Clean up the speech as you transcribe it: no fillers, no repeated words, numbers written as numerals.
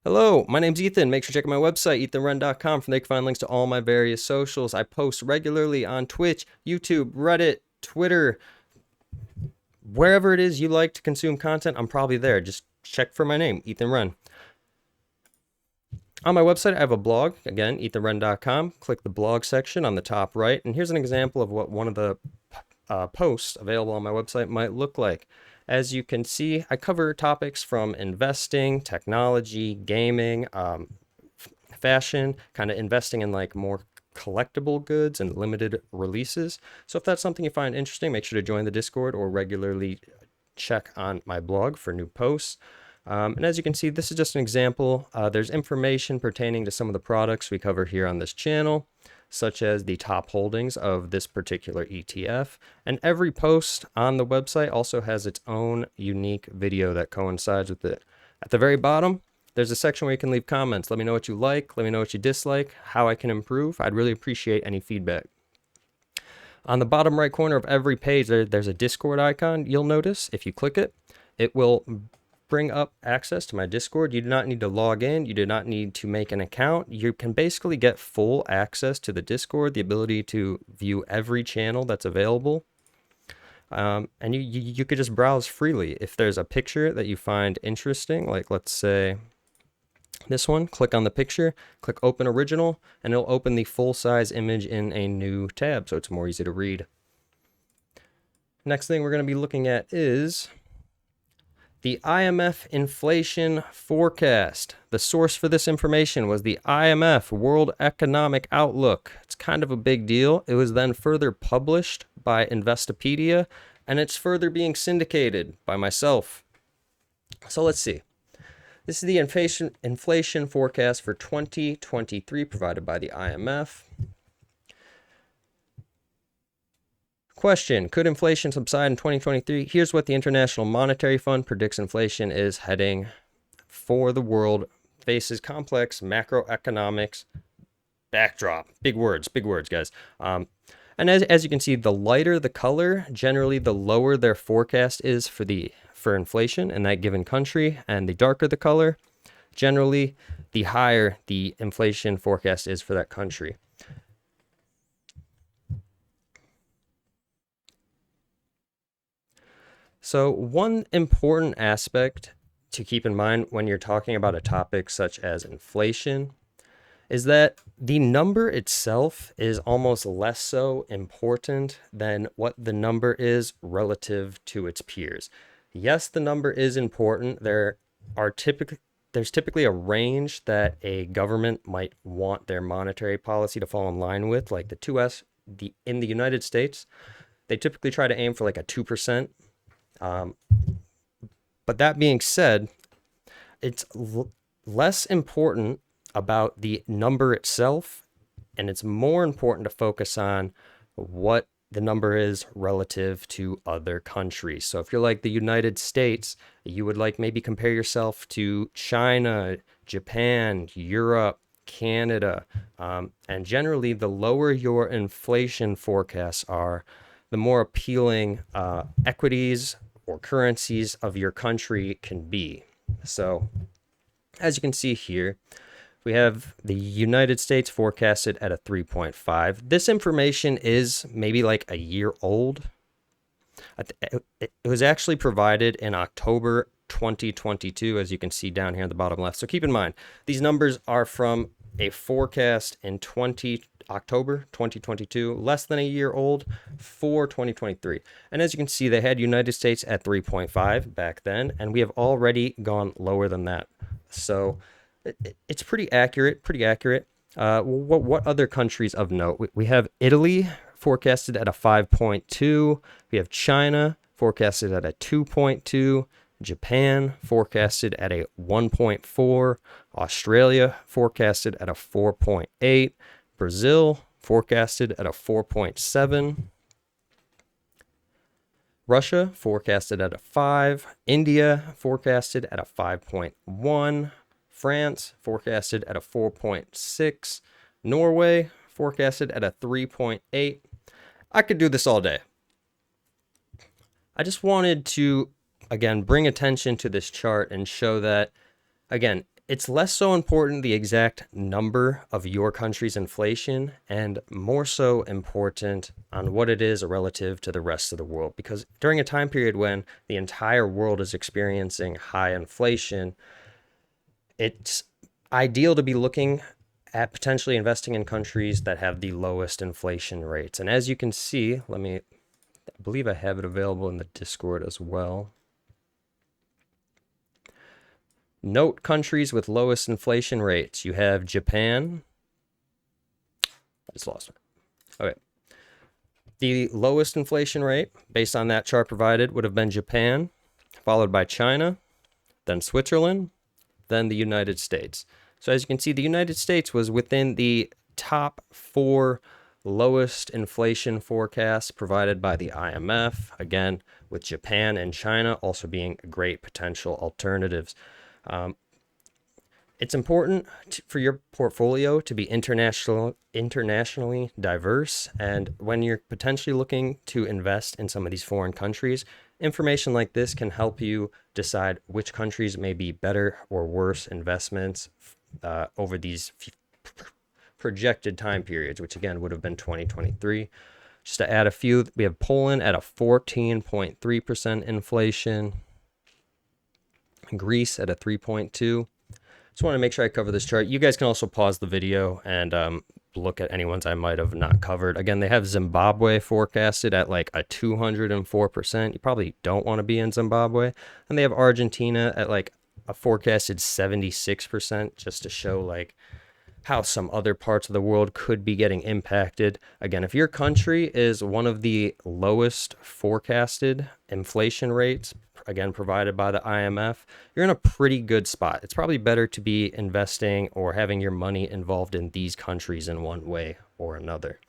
Hello, my name's Ethan. Make sure to check out my website, ethanwrenn.com, from there you can find links to all my various socials. I post regularly on Twitch, YouTube, Reddit, Twitter, wherever it is you like to consume content, I'm probably there. Just check for my name, Ethan Wrenn. On my website, I have a blog, again, ethanwrenn.com. Click the blog section on the top right, and here's an example of what one of the posts available on my website might look like. As you can see, I cover topics from investing, technology, gaming, fashion, kind of investing in like more collectible goods and limited releases. So if that's something you find interesting, make sure to join the Discord or regularly check on my blog for new posts. And as you can see, this is just an example. There's information pertaining to some of the products we cover here on this channel, such as the top holdings of this particular ETF. And every post on the website also has its own unique video that coincides with it. At the very bottom, there's a section where you can leave comments. Let me know what you like, let me know what you dislike, how I can improve. I'd really appreciate any feedback. On the bottom right corner of every page, there's a Discord icon. You'll notice if you click it, it will bring up access to my Discord. You do not need to log in. You do not need to make an account. You can basically get full access to the Discord, the ability to view every channel that's available. And you could just browse freely. If there's a picture that you find interesting, like let's say this one, click on the picture, click open original, and it'll open the full-size image in a new tab, so it's more easy to read. Next thing we're going to be looking at is the IMF inflation forecast. The source for this information was the IMF World Economic Outlook. It's kind of a big deal. It was then further published by Investopedia, and it's further being syndicated by myself. So let's see. This is the inflation forecast for 2023 provided by the IMF. Question, could inflation subside in 2023? Here's what the International Monetary Fund predicts inflation is heading for the world. Faces complex macroeconomics backdrop. Big words, guys. And as you can see, the lighter the color, generally the lower their forecast is for inflation in that given country, and the darker the color, generally the higher the inflation forecast is for that country. So one important aspect to keep in mind when you're talking about a topic such as inflation is that the number itself is almost less so important than what the number is relative to its peers. Yes, the number is important. There's typically a range that a government might want their monetary policy to fall in line with, like in the United States, they typically try to aim for like a 2%. But that being said, it's less important about the number itself, and it's more important to focus on what the number is relative to other countries. So if you're like the United States, you would like maybe compare yourself to China, Japan, Europe, Canada, and generally the lower your inflation forecasts are, the more appealing equities or currencies of your country can be. So as you can see here, we have the United States forecasted at a 3.5. This information is maybe like a year old. It was actually provided in October 2022, as you can see down here at the bottom left. So keep in mind, these numbers are from a forecast in October 2022, less than a year old for 2023. And as you can see, they had United States at 3.5 back then, and we have already gone lower than that. So it's pretty accurate. What other countries of note? We have Italy forecasted at a 5.2. We have China forecasted at a 2.2. Japan forecasted at a 1.4. Australia forecasted at a 4.8. Brazil forecasted at a 4.7. Russia forecasted at a 5. India forecasted at a 5.1. France forecasted at a 4.6. Norway forecasted at a 3.8. I could do this all day. I just wanted to, again, bring attention to this chart and show that, again, it's less so important the exact number of your country's inflation and more so important on what it is relative to the rest of the world. Because during a time period when the entire world is experiencing high inflation, it's ideal to be looking at potentially investing in countries that have the lowest inflation rates. And as you can see, I believe I have it available in the Discord as well. Note countries with lowest inflation rates. You have Japan. I just lost it. Okay. The lowest inflation rate, based on that chart provided, would have been Japan, followed by China, then Switzerland, then the United States. So as you can see, the United States was within the top 4 lowest inflation forecasts provided by the IMF, again, with Japan and China also being great potential alternatives. It's important for your portfolio to be internationally diverse, and when you're potentially looking to invest in some of these foreign countries, information like this can help you decide which countries may be better or worse investments over these projected time periods, which again would have been 2023. Just to add a few, we have Poland at a 14.3% inflation, Greece at a 3.2%. Just want to make sure I cover this chart. You guys can also pause the video and look at any ones I might have not covered. Again, they have Zimbabwe forecasted at like a 204%. You probably don't want to be in Zimbabwe. And they have Argentina at like a forecasted 76%, just to show like how some other parts of the world could be getting impacted. Again, if your country is one of the lowest forecasted inflation rates, again, provided by the IMF, you're in a pretty good spot. It's probably better to be investing or having your money involved in these countries in one way or another.